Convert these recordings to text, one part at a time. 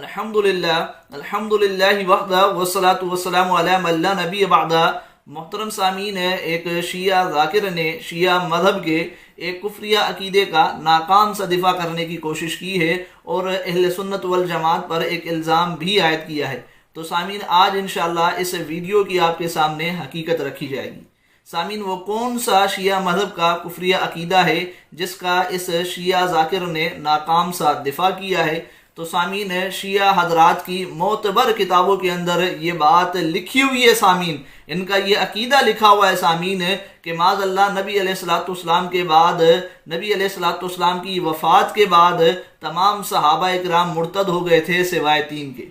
अल्हम्दुलिल्लाह वहदा वस्सलातु वस्सलामु अला मन ला नबी बअदा। मोहतरम सामीन, एक शिया ज़ाकिर ने शिया मज़हब के एक कुफ्रिया अकीदे का नाकाम सा दिफा करने की कोशिश की है और अहले सुन्नत वल जमात पर एक इल्ज़ाम भी आयद किया है। तो सामीन, आज इंशाअल्लाह इस वीडियो की आपके सामने हकीकत रखी जाएगी। सामीन, वो कौन सा शिया मज़हब का कुफ्रिया अकीदा है जिसका इस शिया ज़ाकिर ने नाकाम सा दिफा किया है? तो सामीन, शिया हजरात की मोतबर किताबों के अंदर ये बात लिखी हुई है। सामीन, इनका ये अकीदा लिखा हुआ है सामीन कि माज़अल्लाह नबी अलैहिस्सलाम के बाद, नबी अलैहिस्सलाम की वफ़ात के बाद तमाम सहाबा इकराम मुर्तद हो गए थे सिवाय 3 के।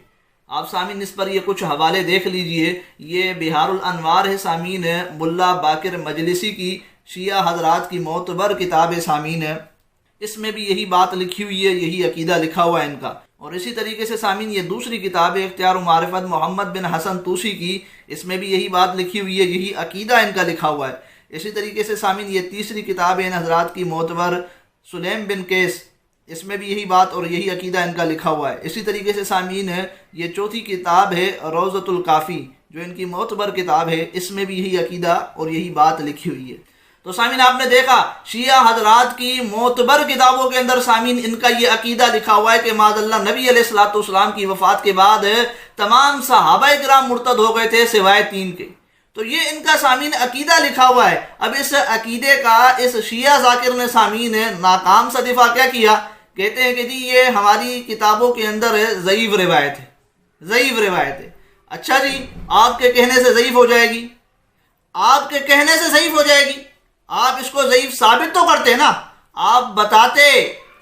आप सामीन इस पर ये कुछ हवाले देख लीजिए। ये बिहारुल अनवार है सामीन, मुल्ला बाकिर मजलिसी की शिया हजरात की मोतबर किताब है सामीन। इसमें भी यही बात लिखी हुई है, यही अकीदा लिखा हुआ है इनका। और इसी तरीके से सामीन ये दूसरी किताब है इख्तियार व मारिफत मोहम्मद बिन हसन तूसी की, इसमें भी यही बात लिखी हुई है, यही अकीदा इनका लिखा हुआ है। इसी तरीके से सामीन ये तीसरी किताब है इन हजरात की मोतबर सुलेम बिन केस, इसमें भी यही बात और यही अकीदा इनका लिखा हुआ है। इसी तरीके से सामीन ये चौथी किताब है रोज़तुल काफ़ी, जो इनकी मोतबर किताब है, इसमें भी यही अकीदा और यही बात लिखी हुई है। तो सामीन, आपने देखा शिया हजरात की मोतबर किताबों के अंदर सामीन इनका ये अकीदा लिखा हुआ है कि माज़अल्लाह नबी अलैहिस्सलाम की वफात के बाद तमाम सहाबा इकराम मुर्तद हो गए थे सिवाय 3 के। तो ये इनका सामीन अकीदा लिखा हुआ है। अब इस अकीदे का इस शिया ज़ाकिर ने सामीन नाकाम सा दिफा क्या किया? कहते हैं कि जी ये हमारी किताबों के अंदर ज़ईफ़ रिवायत है, ज़ईफ़ रिवायत है। अच्छा जी, आपके कहने से ज़ईफ़ हो जाएगी? आपके कहने से ज़ईफ़ हो जाएगी? आप इसको ज़ईफ़ साबित तो करते ना। आप बताते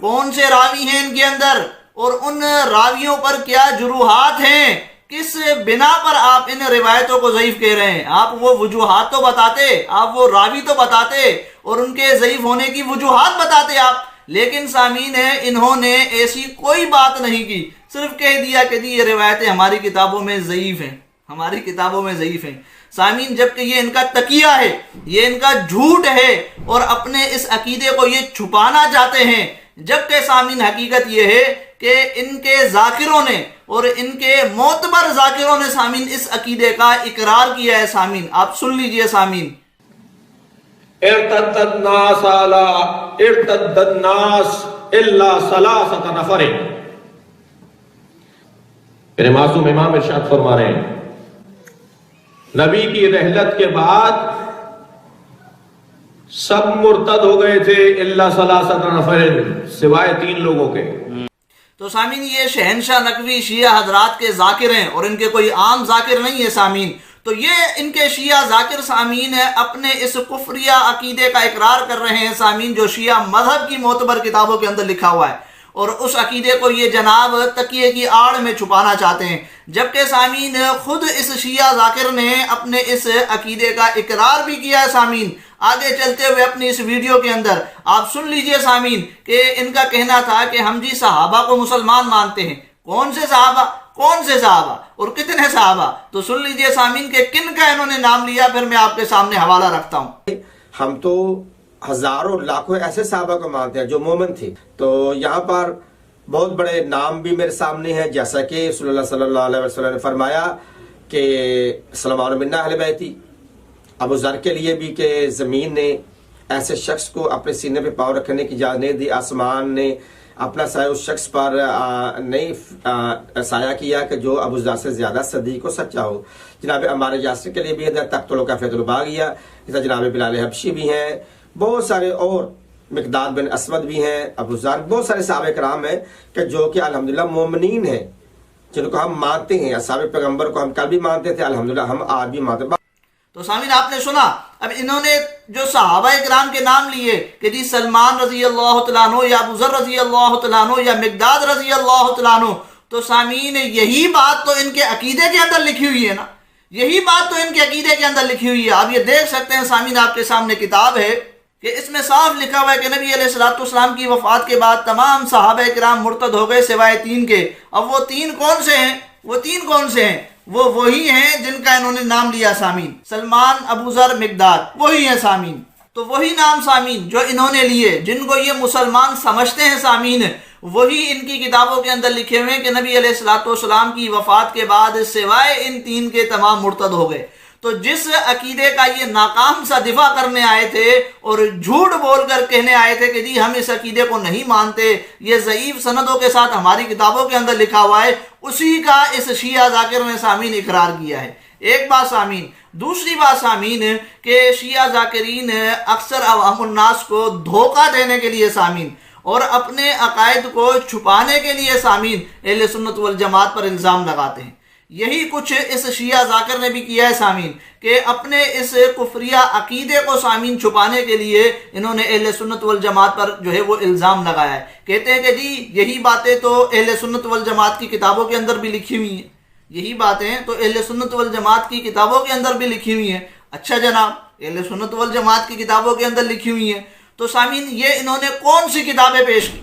कौन से रावी हैं इनके अंदर और उन रावियों पर क्या जुरूहात हैं, किस बिना पर आप इन रिवायतों को ज़ईफ़ कह रहे हैं। आप वो वजूहात तो बताते, आप वो रावी तो बताते और उनके ज़ईफ़ होने की वजूहात बताते आप। लेकिन सामीन इन्होंने ऐसी कोई बात नहीं की, सिर्फ कह दिया कि जी ये रिवायतें हमारी किताबों में ज़ईफ़ हैं, हमारी किताबों में ज़ईफ़ हैं। सामीन, जबकि ये इनका तकिया है, ये इनका झूठ है और अपने इस अकीदे को ये छुपाना चाहते हैं। जबकि सामीन हकीकत ये है कि इनके जाकिरों ने और इनके मोतबर जाकिरों ने सामीन इस अकीदे का इकरार किया है। सामीन आप सुन लीजिए। सामीन, मेरे मासूम इमाम इरशाद फरमा रहे हैं, नबी की रहलत के बाद सब मुर्तद हो गए थे इल्ला सलासत नफर, सिवाय 3 लोगों के। तो सामीन ये शहनशाह नकवी शिया हजरात के जाकिर हैं और इनके कोई आम जाकिर नहीं है सामीन। तो ये इनके शिया जाकिर सामीन है अपने इस कुफ्रिया अकीदे का इकरार कर रहे हैं सामीन, जो शिया मजहब की मोतबर किताबों के अंदर लिखा हुआ है, और उस अकीदे को ये जनाब तकिए की आड़ में छुपाना चाहते हैं। जबकि सामीन खुद इस शिया जाकिर ने अपने इस अकीदे का इकरार भी किया है। सामीन आगे चलते हुए अपनी इस वीडियो के अंदर आप सुन लीजिए सामीन कि इनका कहना था कि हम जी सहाबा को मुसलमान मानते हैं। कौन से सहाबा, कौन से सहाबा और कितने सहाबा? तो सुन लीजिए सामीन के किन का इन्होंने नाम लिया, फिर मैं आपके सामने हवाला रखता हूँ। हम तो हजारों लाखों ऐसे सहाबा को मानते हैं जो मोमिन थे। तो यहाँ पर बहुत बड़े नाम भी मेरे सामने हैं, जैसा कि सल्लल्लाहु अलैहि वसल्लम ने फरमाया कि सल्लल्लाहु मिन्ना अहले बैती। अबू ज़र के लिए भी कि ज़मीन ने ऐसे शख्स को अपने सीने पे पाँव रखने की इजाज़त नहीं दी, आसमान ने अपना साया उस शख्स पर नहीं साया किया कि जो अबू ज़र से ज़्यादा सदीक और सच्चा हो। जनाब अम्मार यासिर के लिए भी तख्तुल काफ़ियतुल बागिया, इस जनाब बिलाल हबशी भी हैं, बहुत सारे और मिक़दाद बिन अस्वद भी हैं, अबू ज़र, बहुत सारे सहाबा कराम हैं कि जो कि अल्हम्दुलिल्लाह मोमिनीन हैं, जिनको हम मानते हैं। असहाबे पैगंबर को हम कल भी मानते थे, अल्हम्दुलिल्लाह हम आज भी मानते। तो सामीन आपने सुना, अब इन्होंने जो सहाबा इकराम के नाम लिए कि जी सलमान रजी अल्लाह तआला अन्हु या अबू ज़र रजी अल्लाह तआला अन्हु या मिक़दाद रजी अल्लाह तआला अन्हु, तो सामीन यही बात तो इनके अकीदे के अंदर लिखी हुई है ना, यही बात तो इनके अकीदे के अंदर लिखी हुई है। आप ये देख सकते हैं सामीन, आपके सामने किताब है कि इसमें साफ लिखा हुआ है कि नबी अलैहिस्सलाम की वफात के बाद तमाम सहाबा इकराम मुर्तद हो गए सिवाय 3 के। अब वो 3 कौन से हैं? वो 3 कौन से हैं? वो वही हैं जिनका इन्होंने नाम लिया सामीन, सलमान, अबू ज़र, मिक़दाद, वही है सामीन। तो वही नाम सामीन जो इन्होंने लिए, जिनको ये मुसलमान समझते हैं सामीन, वही इनकी किताबों के अंदर लिखे हुए हैं कि नबी अलैहिस्सलाम की वफात के बाद सिवाय इन तीन के तमाम मुर्तद हो गए। तो जिस अकीदे का ये नाकाम सा दिफा करने आए थे और झूठ बोलकर कहने आए थे कि जी हम इस अकीदे को नहीं मानते, ये ज़ईफ सनदों के साथ हमारी किताबों के अंदर लिखा हुआ है, उसी का इस शिया जाकिर ने सामीन इकरार किया है। एक बात सामीन। दूसरी बात सामीन के शिया जाकिरीन अक्सर अवामुन्नास को धोखा देने के लिए सामीन और अपने अकायद को छुपाने के लिए सामीन अहले सुन्नत वल जमात पर इल्ज़ाम लगाते हैं। यही कुछ इस शिया जाकिर ने भी किया है सामीन कि अपने इस कुफरिया अकीदे को सामीन छुपाने के लिए इन्होंने अहले सुन्नत वल जमात पर जो है वो इल्ज़ाम लगाया है। कहते हैं कि जी यही बातें तो अहले सुन्नत वल जमात की किताबों के अंदर भी लिखी हुई हैं, यही बातें तो अहले सुन्नत वल जमात की किताबों के अंदर भी लिखी हुई हैं। अच्छा जनाब, अहले सुन्नत वल जमात की किताबों के अंदर लिखी हुई हैं तो सामीन ये इन्होंने कौन सी किताबें पेश की?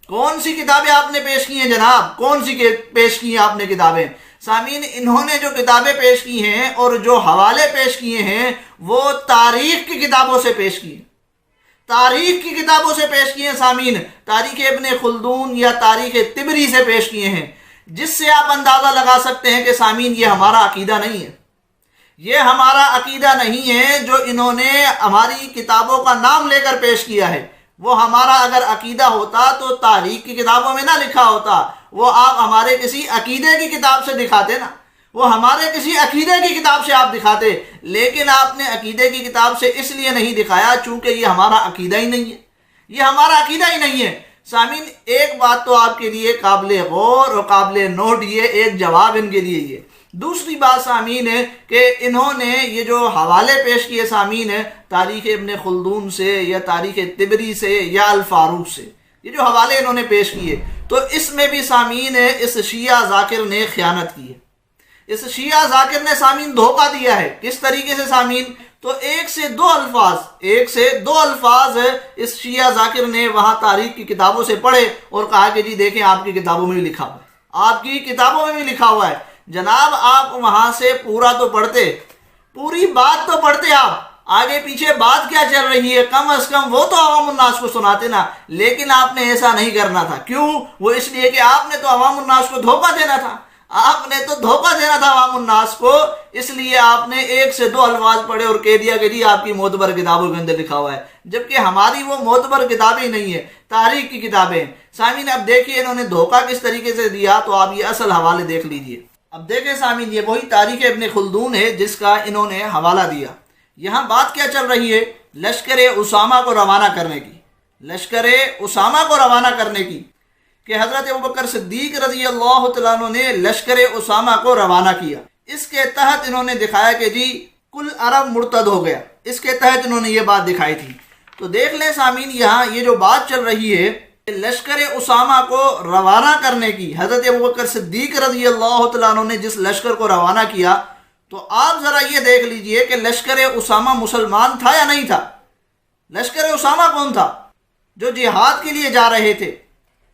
कौन सी किताबें आपने पेश की हैं जनाब? कौन सी पेश की हैं आपने किताबें? सामीन इन्होंने जो किताबें पेश की हैं और जो हवाले पेश किए हैं वो तारीख की किताबों से पेश किए, तारीख की किताबों से पेश किए हैं सामीन। तारीख इब्ने खुल्दून या तारीख तिबरी से पेश किए हैं, जिससे आप अंदाजा लगा सकते हैं कि सामीन ये हमारा अकीदा नहीं है, ये हमारा अकीदा नहीं है जो इन्होंने हमारी किताबों का नाम लेकर पेश किया है। वो हमारा अगर अकीदा होता तो तारीख की किताबों में ना लिखा होता, वो आप हमारे किसी अकीदे की किताब से दिखाते ना, वो हमारे किसी अकीदे की किताब से आप दिखाते। लेकिन आपने अकीदे की किताब से इसलिए नहीं दिखाया चूंकि ये हमारा अकीदा ही नहीं है, ये हमारा अकीदा ही नहीं है। सामीन एक बात तो आपके लिए काबिल गौर और काबिल नोट, ये एक जवाब इनके लिए ये। दूसरी बात सामीन है कि इन्होंने ये जो हवाले पेश किए सामीन है तारीख इब्ने खुल्दून से या तारीख तिबरी से या अल फारूक से, ये जो हवाले इन्होंने पेश किए तो इसमें भी सामीन है इस शिया जाकिर ने खयानत की है। इस शिया जाकिर ने सामीन धोखा दिया है। किस तरीके से सामीन? तो एक से दो अल्फाज इस शिया जाकिर ने वहां तारीख की किताबों से पढ़े और कहा कि जी देखें आपकी किताबों में भी लिखा हुआ है, आपकी किताबों में भी लिखा हुआ है। जनाब आप वहां से पूरा तो पढ़ते, पूरी बात तो पढ़ते, आप आगे पीछे बात क्या चल रही है कम अज कम वो तो अवामुन्नास को सुनाते ना। लेकिन आपने ऐसा नहीं करना था। क्यों? वो इसलिए कि आपने तो अवामुन्नास को धोखा देना था, आपने तो धोखा देना था अवामुन्नास को, इसलिए आपने एक से दो अल्फाज पढ़े और कह दिया कि जी आपकी मोतबर किताबों के अंदर लिखा हुआ है, जबकि हमारी वो मोतबर किताबें ही नहीं है, तारीख की किताबें। सामीन अब देखिए इन्होंने धोखा किस तरीके से दिया, तो आप ये असल हवाले देख लीजिए। अब देखें सामीन ये वही तारीख इब्ने खुल्दून है जिसका इन्होंने हवाला दिया। यहाँ बात क्या चल रही है? लश्कर उसामा को रवाना करने की, लश्कर उसामा को रवाना करने की कि हजरत अबू बकर सिद्दीक रजी अल्लाह तआला अन्हु ने लश्कर उसामा को रवाना किया। इसके तहत इन्होंने दिखाया कि जी कुल अरब मुर्तद हो गया, इसके तहत इन्होंने ये बात दिखाई थी। तो देख लें सामीन यहाँ ये जो बात चल रही है लश्कर उसामा को रवाना करने की, हजरत अबू बकर सिद्दीक रजी अल्लाह तआला अन्हु ने जिस लश्कर को रवाना किया, तो आप जरा ये देख लीजिए कि लश्कर उसामा मुसलमान था या नहीं था। लश्कर उसामा कौन था? जो जिहाद के लिए जा रहे थे,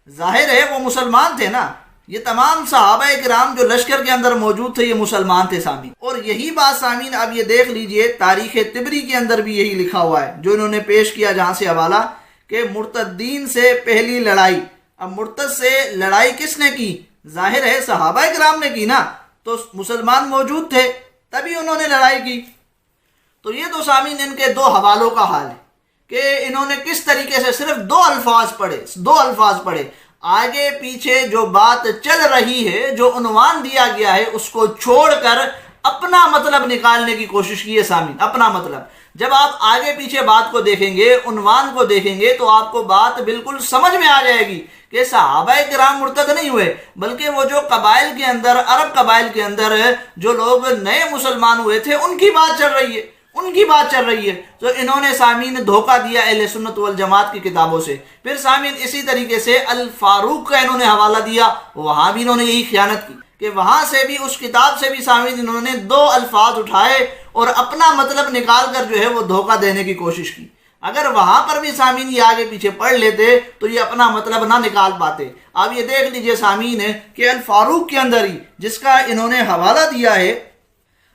जाहिर है वो मुसलमान थे ना। ये तमाम सहाबा किराम जो लश्कर के अंदर मौजूद थे ये मुसलमान थे सामीन। और यही बात सामीन अब ये देख लीजिए तारीख तिबरी के अंदर भी यही लिखा हुआ है जो इन्होंने पेश किया, जहां से हवाला कि मुर्तदीन से पहली लड़ाई। अब मुर्तद से लड़ाई किसने की? जाहिर है सहाबा किराम ने की ना, तो मुसलमान मौजूद थे तभी उन्होंने लड़ाई की। तो ये तो सामीन इनके दो हवालों का हाल है कि इन्होंने किस तरीके से सिर्फ दो अल्फाज पढ़े, आगे पीछे जो बात चल रही है, जो उन्वान दिया गया है उसको छोड़कर अपना मतलब निकालने की कोशिश की है सामीन, अपना मतलब। जब आप आगे पीछे बात को देखेंगे, उन्वान को देखेंगे, तो आपको बात बिल्कुल समझ में आ जाएगी कि सहाबाए किराम मुर्तद नहीं हुए, बल्कि वो जो कबाइल के अंदर, अरब कबाइल के अंदर जो लोग नए मुसलमान हुए थे उनकी बात चल रही है, उनकी बात चल रही है। तो इन्होंने सामीन धोखा दिया अहले सुन्नत वल जमात की किताबों से। फिर सामीन इसी तरीके से अल फारूक का इन्होंने हवाला दिया, वहां भी इन्होंने यही खयानत की कि वहां से भी, उस किताब से भी सामीन इन्होंने दो अल्फाज उठाए और अपना मतलब निकाल कर जो है वो धोखा देने की कोशिश की। अगर वहां पर भी सामीन ये आगे पीछे पढ़ लेते तो ये अपना मतलब ना निकाल पाते। आप ये देख लीजिए सामीन है कि अल फारूक के अंदर ही, जिसका इन्होंने हवाला दिया है,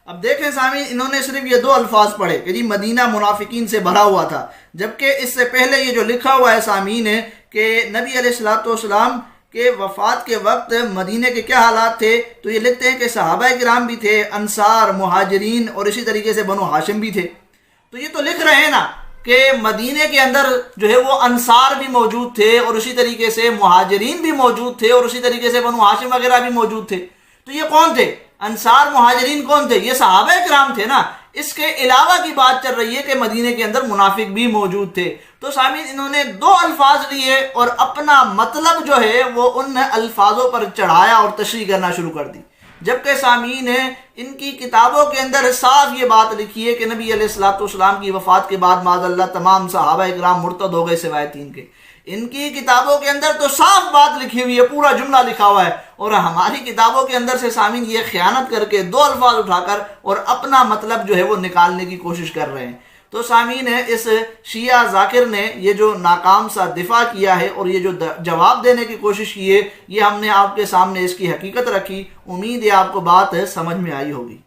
अब देखें सामीन, इन्होंने सिर्फ ये दो अल्फाज पढ़े कि जी मदीना मुनाफिकीन से भरा हुआ था, जबकि इससे पहले ये जो लिखा हुआ है सामीन है कि नबी अलैहिस्सलाम के वफात के वक्त मदीने के क्या हालात थे, तो ये लिखते हैं कि सहाबा किराम भी थे, अंसार, मुहाजिरीन और इसी तरीके से बनु हाशिम भी थे। तो ये तो लिख रहे हैं ना कि मदीने के अंदर जो है वो अंसार भी मौजूद थे और उसी तरीके से मुहाजिरीन भी मौजूद थे और उसी तरीके से बनु हाशिम वगैरह भी मौजूद थे। तो ये कौन थे? अंसार मुहाजिरीन कौन थे? ये सहाबा किराम थे ना। इसके अलावा की बात चल रही है कि मदीने के अंदर मुनाफिक भी मौजूद थे। तो सामीन, इन्होंने दो अल्फाज लिए और अपना मतलब जो है वो उन अल्फाजों पर चढ़ाया और तशरीह करना शुरू कर दी, जबकि सामीन है इनकी किताबों के अंदर साफ ये बात लिखी है कि नबी अलैहिस्सलाम की वफात के बाद माज़अल्लाह तमाम सहाबा इकराम मुर्तद हो गए सिवाय 3 के। इनकी किताबों के अंदर तो साफ बात लिखी हुई है, पूरा जुमला लिखा हुआ है, और हमारी किताबों के अंदर से सामीन ये खयानत करके दो अल्फाज उठाकर और अपना मतलब जो है वो निकालने की कोशिश कर रहे हैं। तो सामीन है इस शिया जाकिर ने ये जो नाकाम सा दिफा किया है और ये जो जवाब देने की कोशिश की है, ये हमने आपके सामने इसकी हकीकत रखी। उम्मीद है आपको बात समझ में आई होगी।